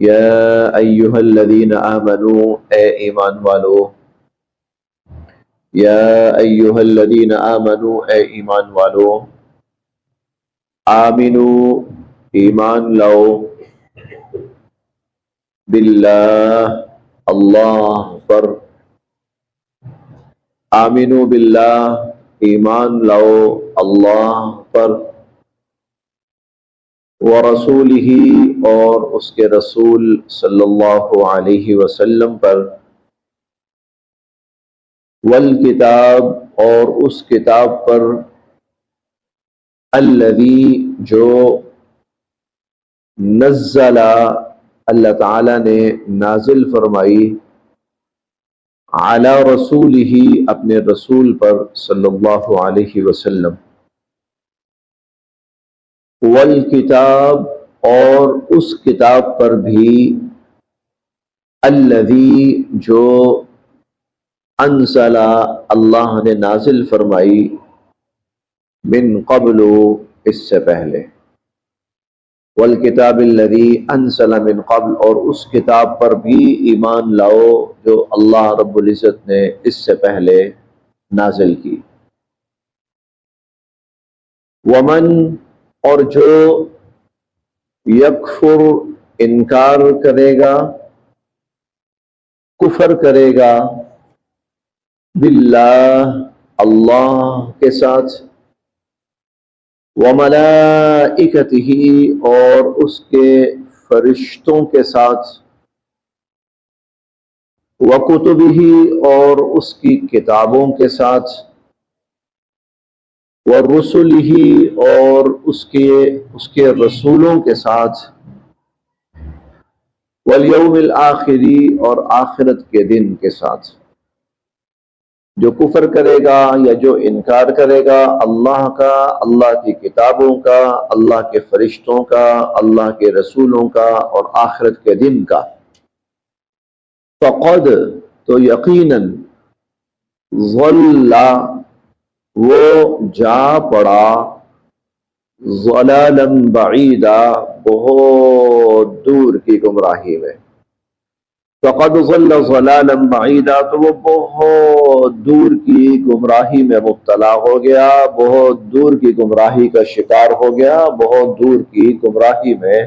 یا ایہا الذین آمنوا، اے ایمان والو، یا ایہا الذین آمنوا، اے ایمان والو، آمنو، ایمان لاؤ، باللہ، اللہ پر، آمنو باللہ، ایمان لاؤ اللہ پر، ورسولہ، اور اس کے رسول صلی اللہ علیہ وسلم پر، والکتاب، اور اس کتاب پر، الذی، جو نزل، اللہ تعالی نے نازل فرمائی، علی رسولہ، اپنے رسول پر صلی اللہ علیہ وسلم، والکتاب، اور اس کتاب پر بھی، الذی، جو انزل، اللہ نے نازل فرمائی، من قبل، اس سے پہلے، والکتاب الذی انزل من قبل، اور اس کتاب پر بھی ایمان لاؤ جو اللہ رب العزت نے اس سے پہلے نازل کی، ومن، اور جو یکفر، انکار کرے گا، کفر کرے گا، باللہ، اللہ کے ساتھ، وملائکتہ، اور اس کے فرشتوں کے ساتھ، وکتبہ، اور اس کی کتابوں کے ساتھ، ورسلہ، اور اس کے رسولوں کے ساتھ، والیوم الآخر، اور آخرت کے دن کے ساتھ، جو کفر کرے گا یا جو انکار کرے گا اللہ کا، اللہ کی کتابوں کا، اللہ کے فرشتوں کا، اللہ کے رسولوں کا، اور آخرت کے دن کا، فقد، تو یقیناً، ضل، وہ جا پڑا، ضلالا بعیدا، بہت دور کی گمراہی میں، فقد ضل ضلالا بعیدا، تو وہ بہت دور کی گمراہی میں مبتلا ہو گیا، بہت دور کی گمراہی کا شکار ہو گیا، بہت دور کی گمراہی میں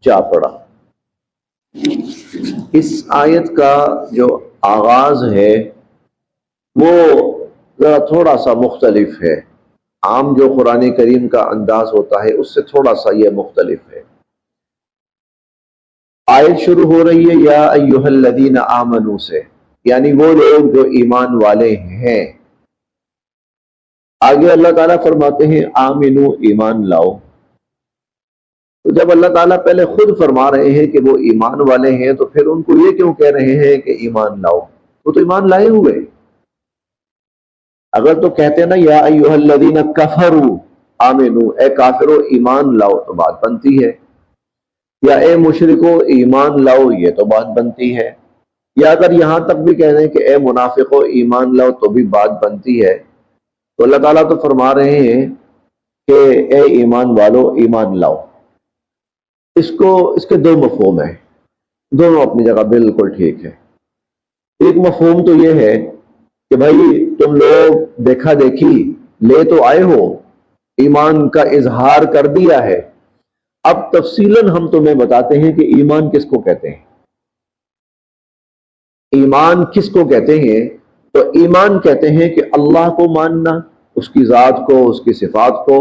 جا پڑا۔ اس آیت کا جو آغاز ہے وہ ذرا تھوڑا سا مختلف ہے، عام جو قرآن کریم کا انداز ہوتا ہے اس سے تھوڑا سا یہ مختلف ہے۔ آیت شروع ہو رہی ہے یا ایھا الذین آمنوا سے، یعنی وہ لوگ جو ایمان والے ہیں۔ آگے اللہ تعالیٰ فرماتے ہیں آمنو، ایمان لاؤ۔ تو جب اللہ تعالیٰ پہلے خود فرما رہے ہیں کہ وہ ایمان والے ہیں تو پھر ان کو یہ کیوں کہہ رہے ہیں کہ ایمان لاؤ؟ وہ تو ایمان لائے ہوئے۔ اگر تو کہتے نا یا ایھا الذین کفروا آمنو، اے کافرو ایمان لاؤ، تو بات بنتی ہے، یا اے مشرکو ایمان لاؤ، یہ تو بات بنتی ہے، یا اگر یہاں تک بھی کہہ دیں کہ اے منافقو ایمان لاؤ تو بھی بات بنتی ہے۔ تو اللہ تعالیٰ تو فرما رہے ہیں کہ اے ایمان والو ایمان لاؤ۔ اس کے دو مفہوم ہیں، دونوں اپنی جگہ بالکل ٹھیک ہے۔ ایک مفہوم تو یہ ہے کہ بھائی تم لوگ دیکھا دیکھی لے تو آئے ہو، ایمان کا اظہار کر دیا ہے، اب تفصیلاً ہم تمہیں بتاتے ہیں کہ ایمان کس کو کہتے ہیں۔ ایمان کس کو کہتے ہیں؟ تو ایمان کہتے ہیں کہ اللہ کو ماننا، اس کی ذات کو، اس کی صفات کو۔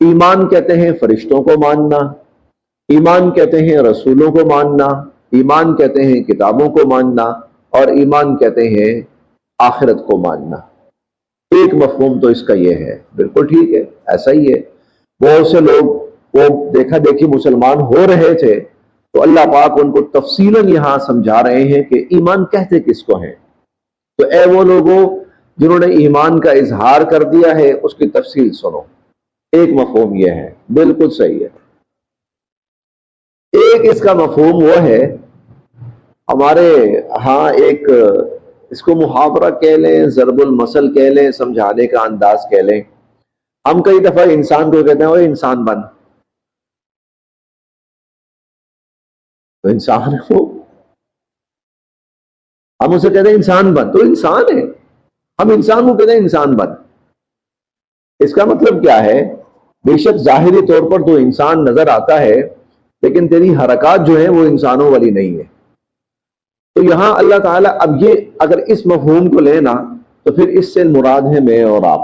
ایمان کہتے ہیں فرشتوں کو ماننا، ایمان کہتے ہیں رسولوں کو ماننا، ایمان کہتے ہیں کتابوں کو ماننا، اور ایمان کہتے ہیں آخرت کو ماننا۔ ایک مفہوم تو اس کا یہ ہے، بالکل ٹھیک ہے، ایسا ہی ہے۔ بہت سے لوگ وہ دیکھا دیکھی مسلمان ہو رہے تھے تو اللہ پاک ان کو تفصیلاً یہاں سمجھا رہے ہیں کہ ایمان کہتے کس کو ہیں۔ تو اے وہ لوگوں جنہوں نے ایمان کا اظہار کر دیا ہے اس کی تفصیل سنو۔ ایک مفہوم یہ ہے، بالکل صحیح ہے۔ ایک اس کا مفہوم وہ ہے، ہمارے ہاں ایک اس کو محاورہ کہہ لیں، ضرب المثل کہہ لیں، سمجھانے کا انداز کہہ لیں۔ ہم کئی دفعہ انسان کو کہتے ہیں اوے انسان بن، تو تو انسان ہے وہ. ہم اسے کہتے ہیں انسان بن، تو انسان ہے. ہم انسان کو کہتے ہیں انسان بن. اس کا مطلب کیا ہے؟ بے شک ظاہری طور پر تو انسان نظر آتا ہے، لیکن تیری حرکات جو ہیں وہ انسانوں والی نہیں ہے. تو یہاں اللہ تعالیٰ اب یہ اگر اس مفہوم کو لینا تو پھر اس سے مراد ہے میں اور آپ.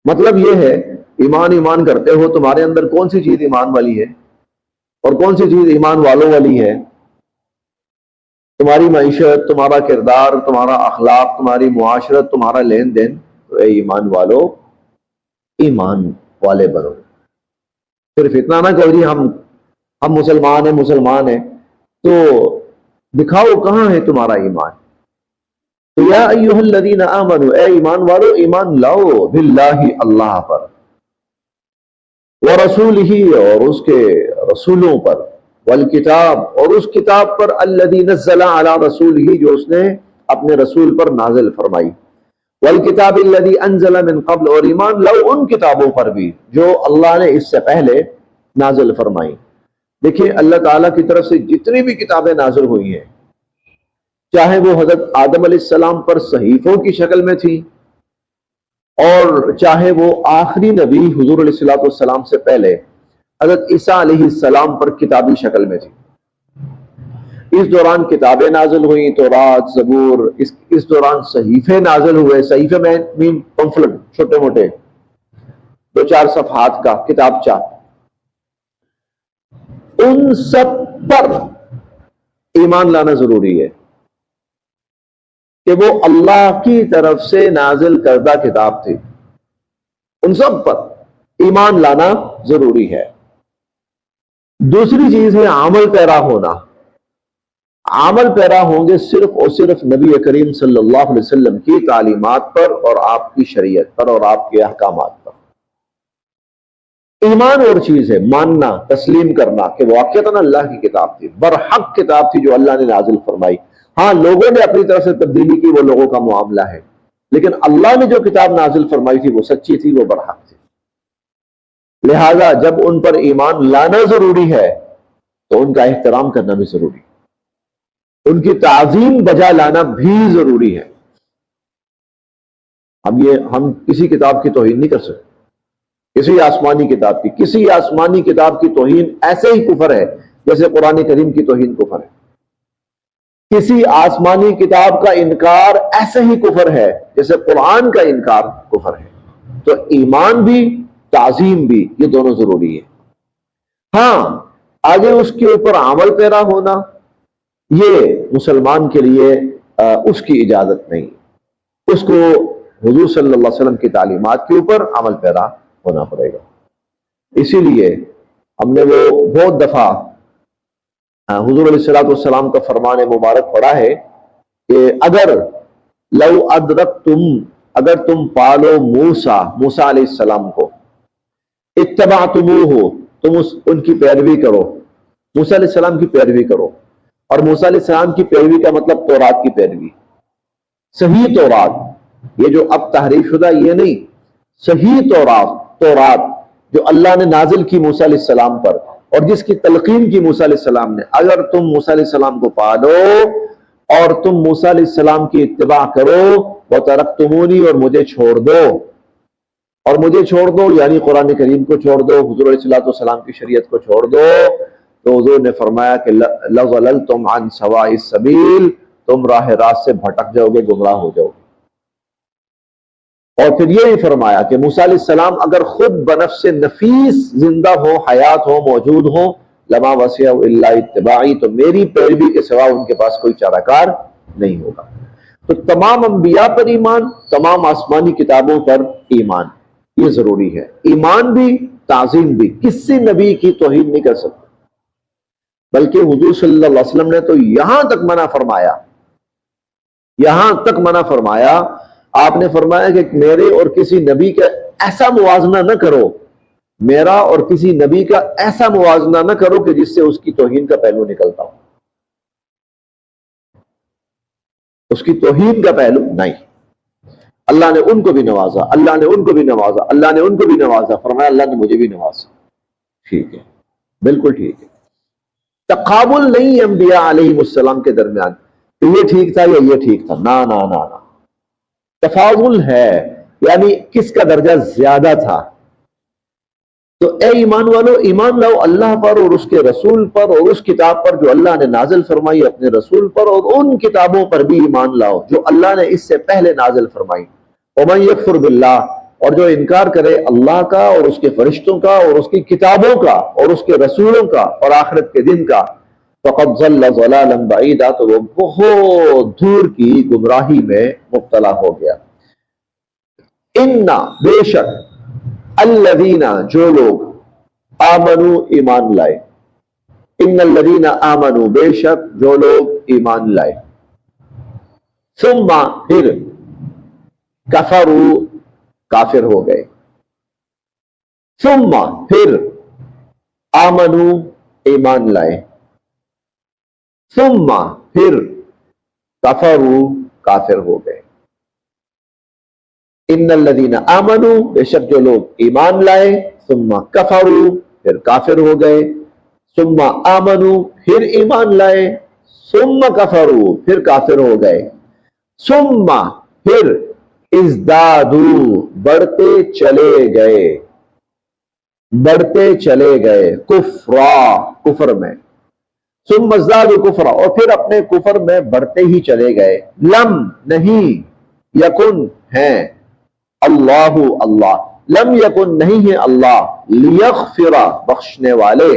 مطلب یہ ہے ایمان کرتے ہو، تمہارے اندر کون سی چیز ایمان والی ہے اور کون سی چیز ایمان والوں والی ہے؟ تمہاری معیشت، تمہارا کردار، تمہارا اخلاق، تمہاری معاشرت، تمہارا لین دین. تو اے ایمان والو ایمان والے بنو. صرف اتنا نہ کہو جی ہم مسلمان ہیں، تو دکھاؤ کہاں ہے تمہارا ایمان. تو یا ایھا الذین آمنوا، اے ایمان والو ایمان لاؤ باللہ اللہ پر، ورسولہ اور اس کے رسولوں پر، والکتاب اور اس کتاب پر، الذی نزل علی رسولہ جو اس نے اپنے رسول پر نازل فرمائی، والکتاب الذی انزل من قبل اور ایمان لاؤ ان کتابوں پر بھی جو اللہ نے اس سے پہلے نازل فرمائی. دیکھیں اللہ تعالیٰ کی طرف سے جتنی بھی کتابیں نازل ہوئی ہیں، چاہے وہ حضرت آدم علیہ السلام پر صحیفوں کی شکل میں تھی، اور چاہے وہ آخری نبی حضور علیہ الصلوۃ والسلام سے پہلے حضرت عیسیٰ علیہ السلام پر کتابی شکل میں تھی. اس دوران کتابیں نازل ہوئیں، تورات، زبور. اس دوران صحیفے نازل ہوئے. صحیفے میں پمفلٹ، چھوٹے موٹے 2-4 صفحات کا کتابچہ. ان سب پر ایمان لانا ضروری ہے کہ وہ اللہ کی طرف سے نازل کردہ کتاب تھی. ان سب پر ایمان لانا ضروری ہے. دوسری چیز ہے عمل پیرا ہونا. عمل پیرا ہوں گے صرف اور صرف نبی کریم صلی اللہ علیہ وسلم کی تعلیمات پر اور آپ کی شریعت پر اور آپ کے احکامات پر. ایمان اور چیز ہے ماننا، تسلیم کرنا کہ واقعتاً اللہ کی کتاب تھی، برحق کتاب تھی جو اللہ نے نازل فرمائی. ہاں لوگوں نے اپنی طرف سے تبدیلی کی، وہ لوگوں کا معاملہ ہے، لیکن اللہ نے جو کتاب نازل فرمائی تھی وہ سچی تھی، وہ برحق تھی. لہذا جب ان پر ایمان لانا ضروری ہے تو ان کا احترام کرنا بھی ضروری ہے، ان کی تعظیم بجا لانا بھی ضروری ہے. اب یہ ہم کسی کتاب کی توہین نہیں کر سکتے. کسی آسمانی کتاب کی توہین ایسے ہی کفر ہے جیسے قرآن کریم کی توہین کفر ہے. کسی آسمانی کتاب کا انکار ایسے ہی کفر ہے جیسے قرآن کا انکار کفر ہے. تو ایمان بھی تعظیم بھی یہ دونوں ضروری ہے. ہاں آگے اس کے اوپر عمل پیرا ہونا یہ مسلمان کے لیے اس کی اجازت نہیں. اس کو حضور صلی اللہ علیہ وسلم کی تعلیمات کے اوپر عمل پیرا ہونا پڑے گا. اسی لیے ہم نے وہ بہت دفعہ حضور علیہ الصلوۃ والسلام کا فرمان مبارک پڑھا ہے کہ اگر تم پالو موسیٰ علیہ السلام کو، اتبعتموہ تم ان کی پیروی کرو، موسیٰ علیہ السلام کی پیروی کرو. اور موسیٰ علیہ السلام کی پیروی کا مطلب تورات کی پیروی، صحیح تورات، یہ جو اب تحریف شدہ یہ نہیں، صحیح تورات جو اللہ نے نازل کی موسیٰ علیہ السلام پر اور جس کی تلقین کی موسیٰ علیہ السلام نے. اگر تم موسیٰ علیہ السلام کو پالو اور تم موسیٰ علیہ السلام کی اتباع کرو، وترکتمونی اور مجھے چھوڑ دو، اور مجھے چھوڑ دو یعنی قرآن کریم کو چھوڑ دو، حضور علیہ الصلوۃ والسلام کی شریعت کو چھوڑ دو، تو حضور نے فرمایا کہ لَظَلَلْتُمْ عَنْ سَوَاءِ السَّبِيلِ تم راہ راست سے بھٹک جاؤ گے، گمراہ ہو جاؤ گے. اور پھر یہ فرمایا کہ موسیٰ علیہ السلام اگر خود بنفس نفیس زندہ ہو، حیات ہو، موجود ہو، لما وسع الا اتباعی تو میری پیروی کے سوا ان کے پاس کوئی چارہ کار نہیں ہوگا. تو تمام انبیاء پر ایمان، تمام آسمانی کتابوں پر ایمان یہ ضروری ہے. ایمان بھی تعظیم بھی. کسی نبی کی توہین نہیں کر سکتے، بلکہ حضور صلی اللہ علیہ وسلم نے تو یہاں تک منع فرمایا، آپ نے فرمایا کہ میرے اور کسی نبی کا ایسا موازنہ نہ کرو، میرا اور کسی نبی کا ایسا موازنہ نہ کرو کہ جس سے اس کی توہین کا پہلو نکلتا ہو. اس کی توہین کا پہلو نہیں. اللہ نے ان کو بھی نوازا، اللہ نے ان کو بھی نوازا، اللہ نے ان کو بھی نوازا. فرمایا اللہ نے مجھے بھی نوازا. ٹھیک ہے، بالکل ٹھیک ہے. تقابل نہیں انبیاء علیہ السلام کے درمیان کہ یہ ٹھیک تھا یا یہ ٹھیک تھا، نا نا نا نا، تفاضل ہے، یعنی کس کا درجہ زیادہ تھا۔ تو اے ایمان والو، ایمان لاؤ اللہ پر اور اس کے رسول پر اور اس کتاب پر جو اللہ نے نازل فرمائی اپنے رسول پر، اور ان کتابوں پر بھی ایمان لاؤ جو اللہ نے اس سے پہلے نازل فرمائی۔ ومن یکفر باللہ، اور جو انکار کرے اللہ کا اور اس کے فرشتوں کا اور اس کی کتابوں کا اور اس کے رسولوں کا اور آخرت کے دن کا، فقد ضل ضلالا بعیدا، تو وہ بہت دور کی گمراہی میں مبتلا ہو گیا۔ انا، بے شک، الذین، جو لوگ، آمنو، ایمان لائے، ان الذین آمنو، بے شک جو لوگ ایمان لائے، ثم، پھر، کفروا، کافر ہو گئے، ثم، پھر، آمنو، ایمان لائے، ثم، پھر، کفروا، کافر ہو گئے۔ ان الذین آمنوا، بے شک جو لوگ ایمان لائے، ثم کفروا، پھر کافر ہو گئے، ثم آمنوا، پھر ایمان لائے، ثم کفروا، پھر کافر ہو گئے، ثم، پھر، ازدادوا، بڑھتے چلے گئے، بڑھتے چلے گئے، کفرا، کفر میں، ثم ازدادوا کفرا، اور پھر اپنے کفر میں بڑھتے ہی چلے گئے، لم، نہیں، یکن، ہیں، اللہ، اللہ، لم یکن، نہیں ہے اللہ، لیغفر، بخشنے والے،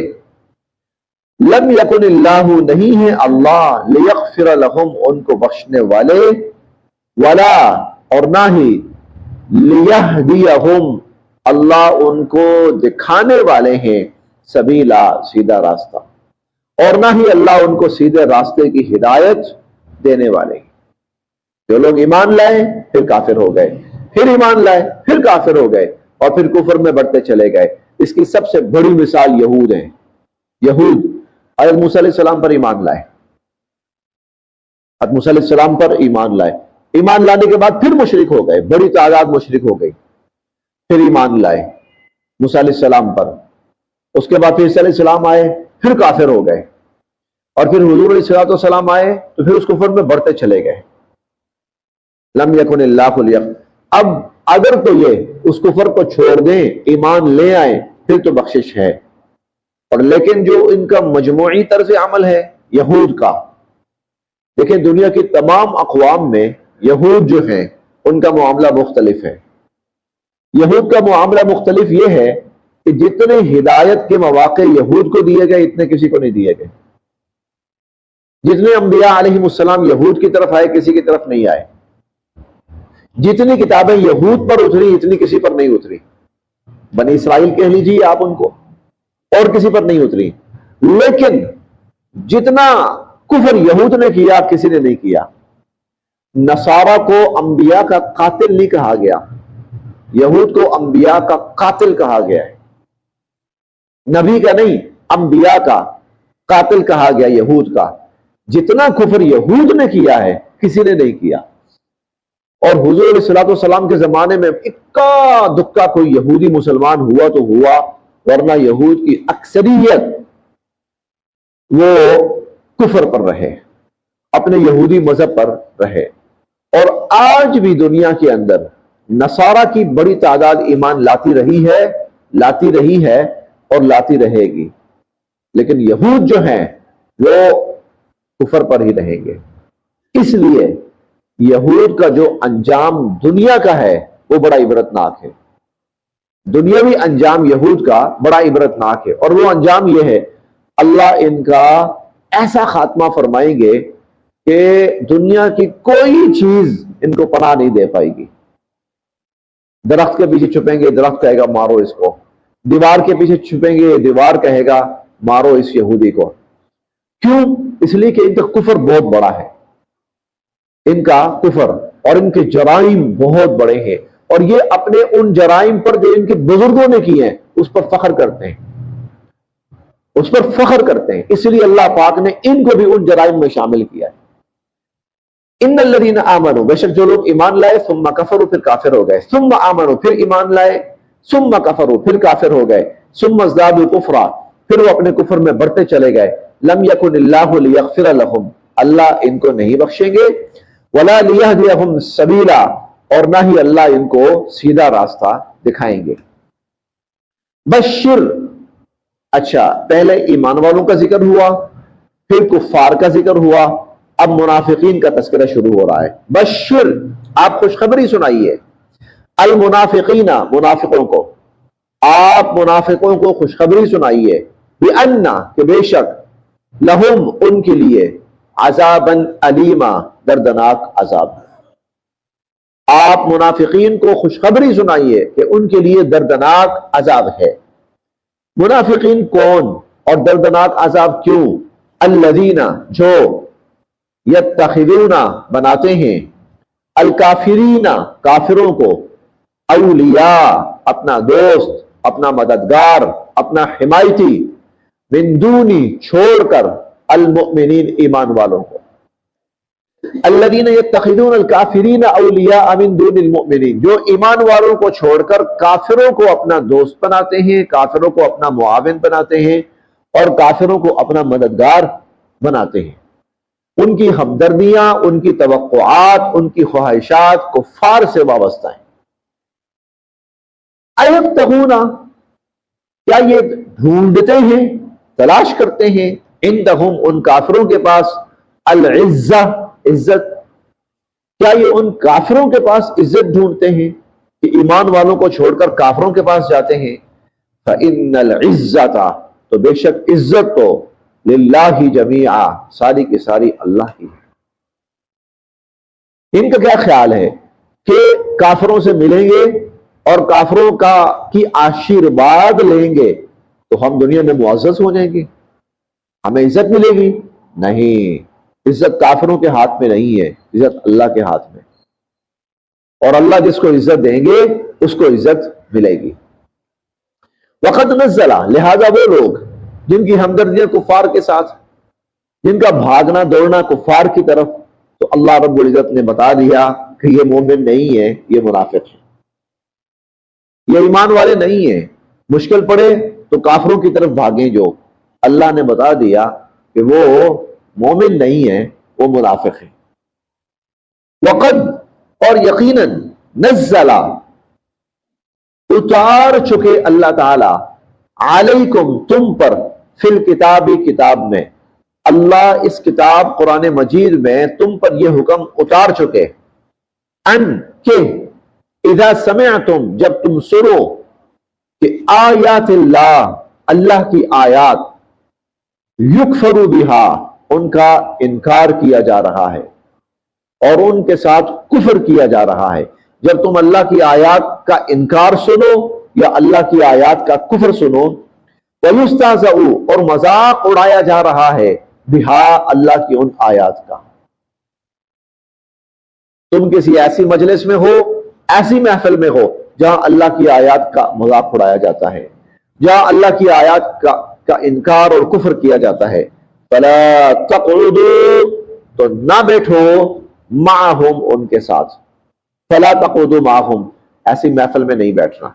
لم یکن اللہ، نہیں ہے اللہ، لیغفر لہم، ان کو بخشنے والے، ولا، اور نہ ہی، لیہدیہم، اللہ ان کو دکھانے والے ہیں، سبیلا، سیدھا راستہ، اور نہ ہی اللہ ان کو سیدھے راستے کی ہدایت دینے والے ہیں۔ جو لوگ ایمان لائے پھر کافر ہو گئے، پھر ایمان لائے پھر کافر ہو گئے، اور پھر کفر میں بڑھتے چلے گئے۔ اس کی سب سے بڑی مثال یہود ہیں۔ یہود حضرت موسیٰ علیہ السلام پر ایمان لائے، حضرت موسیٰ علیہ السلام پر ایمان لائے، ایمان لانے کے بعد پھر مشرک ہو گئے، بڑی تعداد مشرک ہو گئی، پھر ایمان لائے موسیٰ علیہ السلام پر، اس کے بعد پھر عیسیٰ علیہ السلام آئے، پھر کافر ہو گئے، اور پھر حضور علیہ السلام آئے تو پھر اس کفر میں بڑھتے چلے گئے۔ لم یکن اللہ لیغفر، اب اگر تو یہ اس کفر کو چھوڑ دیں، ایمان لے آئیں، پھر تو بخشش ہے، اور لیکن جو ان کا مجموعی طرز عمل ہے یہود کا، دیکھیں دنیا کی تمام اقوام میں یہود جو ہیں ان کا معاملہ مختلف ہے۔ یہود کا معاملہ مختلف یہ ہے کہ جتنے ہدایت کے مواقع یہود کو دیے گئے اتنے کسی کو نہیں دیے گئے، جتنے انبیاء علیہ السلام یہود کی طرف آئے کسی کی طرف نہیں آئے، جتنی کتابیں یہود پر اتری اتنی کسی پر نہیں اتری، بنی اسرائیل کہہ لیجیے آپ ان کو، اور کسی پر نہیں اتری، لیکن جتنا کفر یہود نے کیا کسی نے نہیں کیا۔ نصارہ کو انبیاء کا قاتل نہیں کہا گیا، یہود کو انبیاء کا قاتل کہا گیا ہے، نبی کا نہیں، انبیاء کا قاتل کہا گیا یہود کا۔ جتنا کفر یہود نے کیا ہے کسی نے نہیں کیا، اور حضور علیہ السلام کے زمانے میں اکا دکا کوئی یہودی مسلمان ہوا تو ہوا، ورنہ یہود کی اکثریت وہ کفر پر رہے، اپنے یہودی مذہب پر رہے۔ اور آج بھی دنیا کے اندر نصارہ کی بڑی تعداد ایمان لاتی رہی ہے اور لاتی رہے گی، لیکن یہود جو ہیں وہ کفر پر ہی رہیں گے۔ اس لیے یہود کا جو انجام دنیا کا ہے وہ بڑا عبرتناک ہے، دنیاوی انجام یہود کا بڑا عبرتناک ہے، اور وہ انجام یہ ہے اللہ ان کا ایسا خاتمہ فرمائیں گے کہ دنیا کی کوئی چیز ان کو پناہ نہیں دے پائے گی۔ درخت کے پیچھے چھپیں گے، درخت کہے گا مارو اس کو، دیوار کے پیچھے چھپیں گے، دیوار کہے گا مارو اس یہودی کو۔ کیوں؟ اس لیے کہ ان کا کفر بہت بڑا ہے، ان کا کفر اور ان کے جرائم بہت بڑے ہیں، اور یہ اپنے ان جرائم پر جو ان کے بزرگوں نے کیے ہیں اس پر فخر کرتے ہیں، اس پر فخر کرتے ہیں، اس لیے اللہ پاک نے ان کو بھی ان جرائم میں شامل کیا ہے۔ ان الذین آمنوا، بے شک جو لوگ ایمان لائے، ثم کفروا، پھر کافر ہو گئے، ثم آمنوا، پھر ایمان لائے، ثم کفروا، پھر کافر ہو گئے، ثم ازدادوا کفرا، پھر وہ اپنے کفر میں بڑھتے چلے گئے، لم یکن اللہ لیغفر لہم، اللہ ان کو نہیں بخشیں گے، ولا لیہدیہم سبیلا، اور نہ ہی اللہ ان کو سیدھا راستہ دکھائیں گے۔ بشر، اچھا پہلے ایمان والوں کا ذکر ہوا، پھر کفار کا ذکر ہوا، اب منافقین کا تذکرہ شروع ہو رہا ہے۔ بشر، آپ خوشخبری سنائیے، المنافقین، منافقوں کو، آپ منافقوں کو خوشخبری سنائیے، بِأَنَّ، کہ بے شک، لہم، ان کے لیے، عذابًا علیما، دردناک عذاب۔ آپ منافقین کو خوشخبری سنائیے کہ ان کے لیے دردناک عذاب ہے۔ منافقین کون اور دردناک عذاب کیوں؟ الذین، جو، یتخذون، بناتے ہیں، الکافرین، کافروں کو، اولیاء، اپنا دوست، اپنا مددگار، اپنا حمایتی، من دونی، چھوڑ کر، المؤمنین، ایمان والوں کو۔ الذین یتخذون الکافرین اولیاء من دون المؤمنین، جو ایمان والوں کو چھوڑ کر کافروں کو اپنا دوست بناتے ہیں، کافروں کو اپنا معاون بناتے ہیں، اور کافروں کو اپنا مددگار بناتے ہیں۔ ان کی ہمدردیاں، ان کی توقعات، ان کی خواہشات کفار سے وابستہ ہیں۔ ایبتغون، کیا یہ ڈھونڈتے ہیں، تلاش کرتے ہیں، عندہم، ان کافروں کے پاس، العزہ، عزت، کیا یہ ان کافروں کے پاس عزت ڈھونڈتے ہیں کہ ایمان والوں کو چھوڑ کر کافروں کے پاس جاتے ہیں؟ فَإِنَّ الْعِزَّةَ، تو بے شک عزت تو، للہ جمیعا، ساری کی ساری اللہ کی ہے۔ ان کا کیا خیال ہے کہ کافروں سے ملیں گے اور کافروں کی آشیرواد لیں گے تو ہم دنیا میں معزز ہو جائیں گے، ہمیں عزت ملے گی؟ نہیں، عزت کافروں کے ہاتھ میں نہیں ہے، عزت اللہ کے ہاتھ میں، اور اللہ جس کو عزت دیں گے اس کو عزت ملے گی۔ وقد نزل، لہذا وہ لوگ جن کی ہمدردیاں کفار کے ساتھ، جن کا بھاگنا دوڑنا کفار کی طرف، تو اللہ رب العزت نے بتا دیا کہ یہ مومن نہیں ہے، یہ منافق ہے، یہ ایمان والے نہیں ہیں۔ مشکل پڑے تو کافروں کی طرف بھاگیں، جو اللہ نے بتا دیا کہ وہ مومن نہیں ہے، وہ منافق ہے۔ وقد، اور یقیناً، نزل، اتار چکے اللہ تعالی، علیکم، تم پر، فی الکتاب، کتاب میں، اللہ اس کتاب قرآن مجید میں تم پر یہ حکم اتار چکے، ان، کہ، اذا سمعتم، جب تم سنو، کہ آیات اللہ، اللہ کی آیات، یکفر بہا، ان کا انکار کیا جا رہا ہے اور ان کے ساتھ کفر کیا جا رہا ہے، جب تم اللہ کی آیات کا انکار سنو یا اللہ کی آیات کا کفر سنو، وَيُسْتَهْزَأُ، اور مذاق اڑایا جا رہا ہے، بہا، اللہ کی ان آیات کا، تم کسی ایسی مجلس میں ہو، ایسی محفل میں ہو جہاں اللہ کی آیات کا مذاق اڑایا جاتا ہے، جہاں اللہ کی آیات کا انکار اور کفر کیا جاتا ہے، فَلَا تَقْعُدُوا، تو نہ بیٹھو، معہم، ان کے ساتھ، فَلَا تَقْعُدُوا معہم، ایسی محفل میں نہیں بیٹھنا،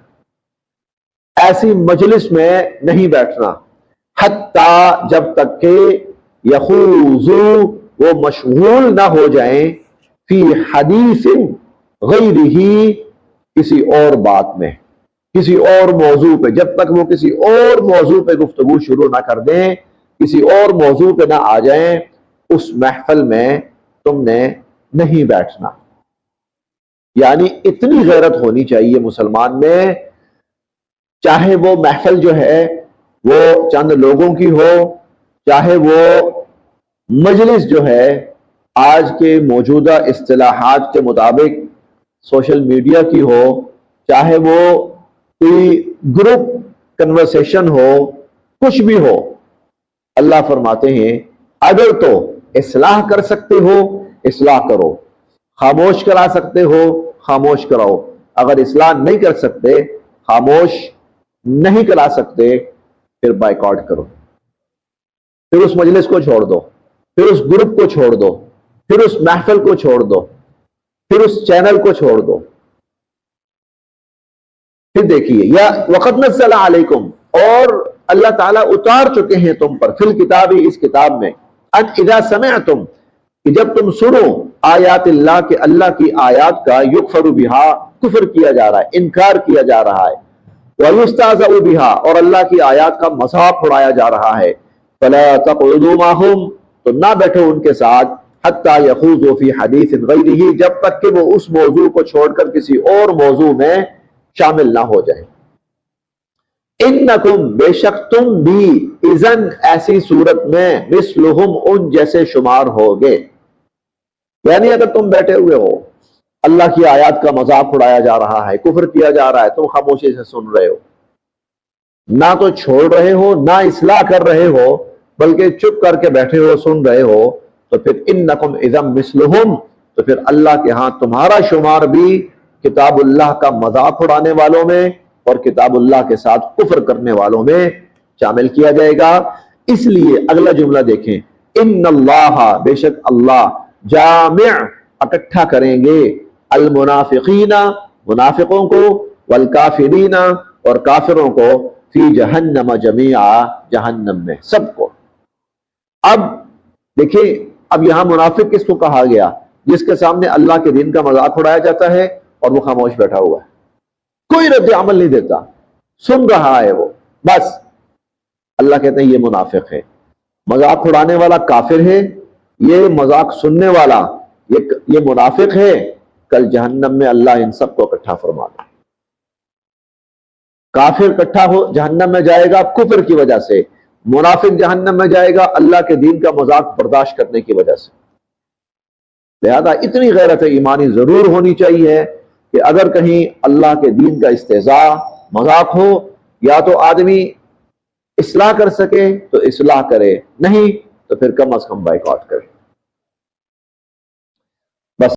ایسی مجلس میں نہیں بیٹھنا، حتیٰ، جب تک کہ، یخوضوا، وہ مشغول نہ ہو جائیں، فی حدیث غیرہ، کسی اور بات میں، کسی اور موضوع پہ، جب تک وہ کسی اور موضوع پہ گفتگو شروع نہ کر دیں، کسی اور موضوع پہ نہ آ جائیں، اس محفل میں تم نے نہیں بیٹھنا۔ یعنی اتنی غیرت ہونی چاہیے مسلمان میں، چاہے وہ محفل جو ہے وہ چند لوگوں کی ہو، چاہے وہ مجلس جو ہے آج کے موجودہ اصطلاحات کے مطابق سوشل میڈیا کی ہو، چاہے وہ کوئی گروپ کنورسیشن ہو، کچھ بھی ہو، اللہ فرماتے ہیں اگر تو اصلاح کر سکتے ہو اصلاح کرو، خاموش کرا سکتے ہو خاموش کراؤ، اگر اصلاح نہیں کر سکتے، خاموش نہیں کرا سکتے، پھر بائیکاٹ کرو، پھر اس مجلس کو چھوڑ دو، پھر اس گروپ کو چھوڑ دو، پھر اس محفل کو چھوڑ دو، پھر اس چینل کو چھوڑ دو۔ پھر دیکھیے، یا وقت نزل علیکم، اور اللہ تعالیٰ اتار چکے ہیں تم پر، فی الکتاب، اس کتاب میں، ان اذا سمعتم، کہ جب تم سنو آیات اللہ کے اللہ کی آیات کا، یکفر بہا، کفر کیا جا رہا ہے، انکار کیا جا رہا ہے، وَيُسْتَهْزَأُ بِهَا، اور اللہ کی آیات کا مذاق اڑایا جا رہا ہے، فَلَا تَقْعُدُوا مَعَهُمْ، تو نہ بیٹھو ان کے ساتھ، حَتَّى يَخُوضُوا فِي حَدِيثٍ غَيْرِهِ، جب تک کہ وہ اس موضوع کو چھوڑ کر کسی اور موضوع میں شامل نہ ہو جائیں۔ اِنَّكُمْ، بے شک تم بھی، اذن ایسی صورت میں، مِثْلُهُمْ، ان جیسے شمار ہوگے۔ یعنی اگر تم بیٹھے ہوئے ہو، اللہ کی آیات کا مذاق اڑایا جا رہا ہے، کفر کیا جا رہا ہے، تم خاموشی سے سن رہے ہو، نہ تو چھوڑ رہے ہو، نہ اصلاح کر رہے ہو، بلکہ چپ کر کے بیٹھے ہو، سن رہے ہو، تو پھر انکم اذا مثلہم، تو پھر اللہ کے ہاں تمہارا شمار بھی کتاب اللہ کا مذاق اڑانے والوں میں اور کتاب اللہ کے ساتھ کفر کرنے والوں میں شامل کیا جائے گا۔ اس لیے اگلا جملہ دیکھیں، ان اللہ، بے شک اللہ، جامع، اکٹھا کریں گے، المنافقین، منافقوں کو، والکافرین، اور کافروں کو، فی جہنم جمیعا، جہنم میں سب کو۔ اب دیکھیں، اب یہاں منافق کس کو کہا گیا؟ جس کے سامنے اللہ کے دین کا مذاق اڑایا جاتا ہے اور وہ خاموش بیٹھا ہوا ہے، کوئی رد عمل نہیں دیتا، سن رہا ہے وہ بس۔ اللہ کہتے ہیں یہ منافق ہے۔ مذاق اڑانے والا کافر ہے، یہ مذاق سننے والا یہ منافق ہے۔ کل جہنم میں اللہ ان سب کو اکٹھا فرما دے۔ کافر اکٹھا ہو جہنم میں جائے گا کفر کی وجہ سے، منافق جہنم میں جائے گا اللہ کے دین کا مذاق برداشت کرنے کی وجہ سے۔ لہذا اتنی غیرت ایمانی ضرور ہونی چاہیے کہ اگر کہیں اللہ کے دین کا استہزاء، مذاق ہو، یا تو آدمی اصلاح کر سکے تو اصلاح کرے، نہیں تو پھر کم از کم بائیکاٹ کرے۔